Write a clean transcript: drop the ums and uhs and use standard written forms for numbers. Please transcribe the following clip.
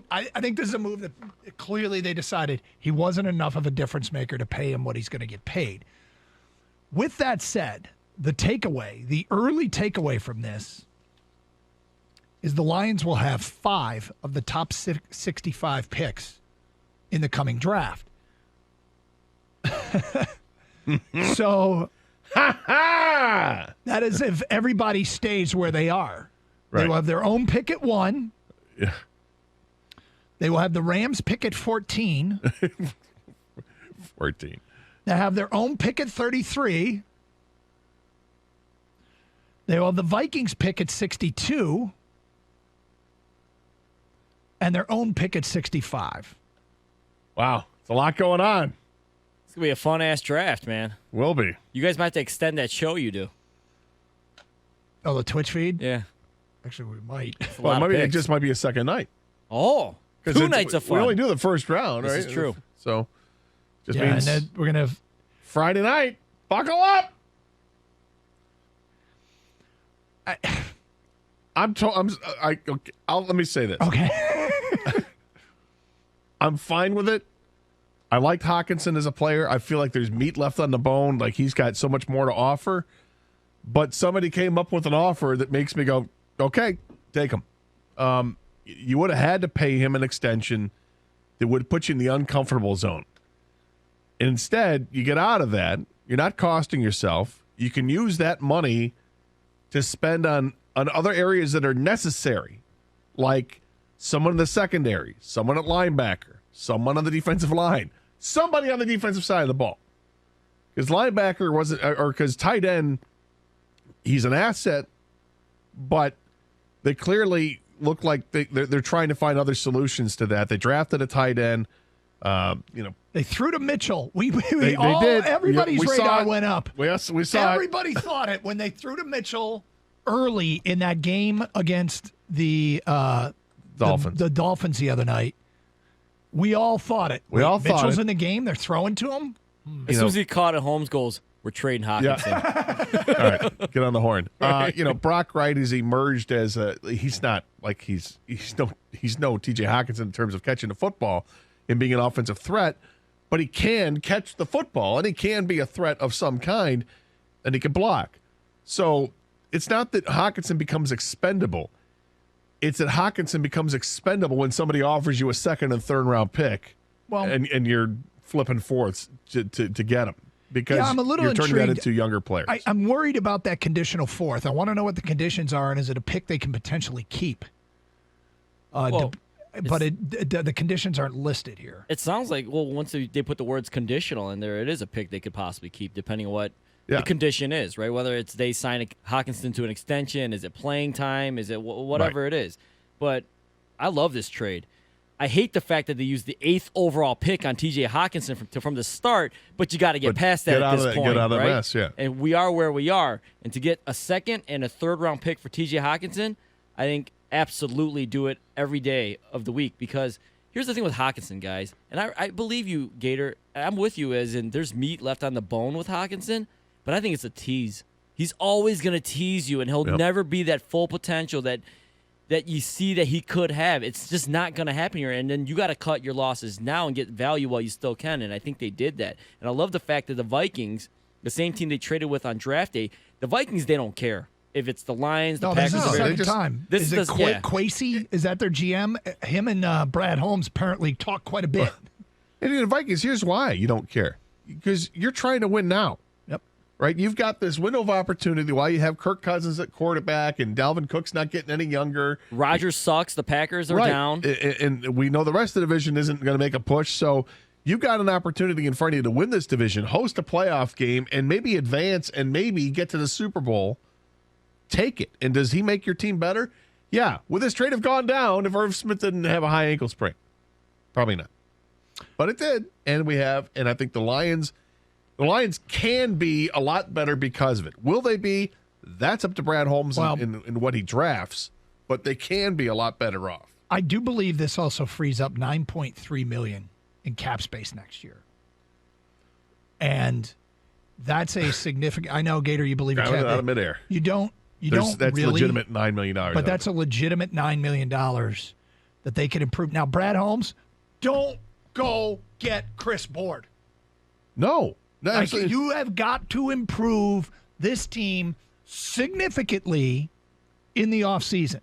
I think this is a move that clearly they decided he wasn't enough of a difference maker to pay him what he's going to get paid. With that said, the early takeaway from this is the Lions will have 5 of the top 65 picks in the coming draft. So that is if everybody stays where they are. Right. They will have their own pick at 1. Yeah. They will have the Rams pick at 14. 14. They have their own pick at 33. They will have the Vikings pick at 62. And their own pick at 65. Wow. It's a lot going on. It's going to be a fun-ass draft, man. Will be. You guys might have to extend that show you do. Oh, the Twitch feed? Yeah. Actually, we might. Well, maybe it just might be a second night. Oh. 2 nights of fun. We only do the first round, right? This is true. So, just yeah, means and then we're going to... Friday night. Buckle up. Let me say this. Okay. I'm fine with it. I liked Hockenson as a player. I feel like there's meat left on the bone. Like he's got so much more to offer. But somebody came up with an offer that makes me go, okay, take him. You would have had to pay him an extension that would put you in the uncomfortable zone. Instead, you get out of that. You're not costing yourself. You can use that money to spend on other areas that are necessary, like someone in the secondary, someone at linebacker, someone on the defensive line, somebody on the defensive side of the ball. Because linebacker wasn't, or because tight end, he's an asset, but they clearly look like they're trying to find other solutions to that. They drafted a tight end. They threw to Mitchell. They did. Everybody's radar went up. We saw Everybody thought it when they threw to Mitchell early in that game against the Dolphins. The Dolphins the other night. We all thought it. Mitchell's in the game. They're throwing to him. As soon as he caught it, Holmes goes, we're trading Hockenson. Yeah. All right, get on the horn. Brock Wright has emerged as he's not like he's no T.J. Hockenson in terms of catching the football and being an offensive threat, but he can catch the football and he can be a threat of some kind, and he can block. So it's not that Hockenson becomes expendable. It's that Hockenson becomes expendable when somebody offers you a second and third round pick, and you're flipping fourths to get him. Because I'm a little you're turning intrigued. that into younger players. I'm worried about that conditional fourth. I want to know what the conditions are, and is it a pick they can potentially keep? But the conditions aren't listed here. It sounds like, once they put the words conditional in there, it is a pick they could possibly keep, depending on what the condition is, right? Whether it's they sign Hockenson to an extension, is it playing time, is it whatever it is. But I love this trade. I hate the fact that they used the 8th overall pick on T.J. Hockenson from the start, but you got to get past that at this point, get out of the right? mess, yeah. And we are where we are. And to get a second and a third round pick for T.J. Hockenson, I think absolutely do it every day of the week, because here's the thing with Hockenson, guys, and I believe you, Gator. I'm with you as in there's meat left on the bone with Hockenson, but I think it's a tease. He's always going to tease you, and he'll never be that full potential that you see that he could have. It's just not going to happen here. And then you got to cut your losses now and get value while you still can. And I think they did that. And I love the fact that the Vikings, the same team they traded with on draft day, the Vikings, they don't care if it's the Lions, the Packers. This is the second time. Is it Kwesi? Is that their GM? Him and Brad Holmes apparently talk quite a bit. And in the Vikings, here's why you don't care. Because you're trying to win now. Right? You've got this window of opportunity while you have Kirk Cousins at quarterback and Dalvin Cook's not getting any younger. Rodgers sucks. The Packers are down. And we know the rest of the division isn't going to make a push. So you've got an opportunity in front of you to win this division, host a playoff game, and maybe advance and maybe get to the Super Bowl. Take it. And does he make your team better? Yeah. Would this trade have gone down if Irv Smith didn't have a high ankle sprain? Probably not. But it did. And I think the Lions can be a lot better because of it. Will they be? That's up to Brad Holmes in what he drafts, but they can be a lot better off. I do believe this also frees up $9.3 million in cap space next year. And that's a significant – I know, Gator, you believe in cap. Out of midair. You don't That's really. Legitimate $9 million. But that's a legitimate $9 million that they can improve. Now, Brad Holmes, don't go get Chris Board. No. Like, you have got to improve this team significantly in the offseason.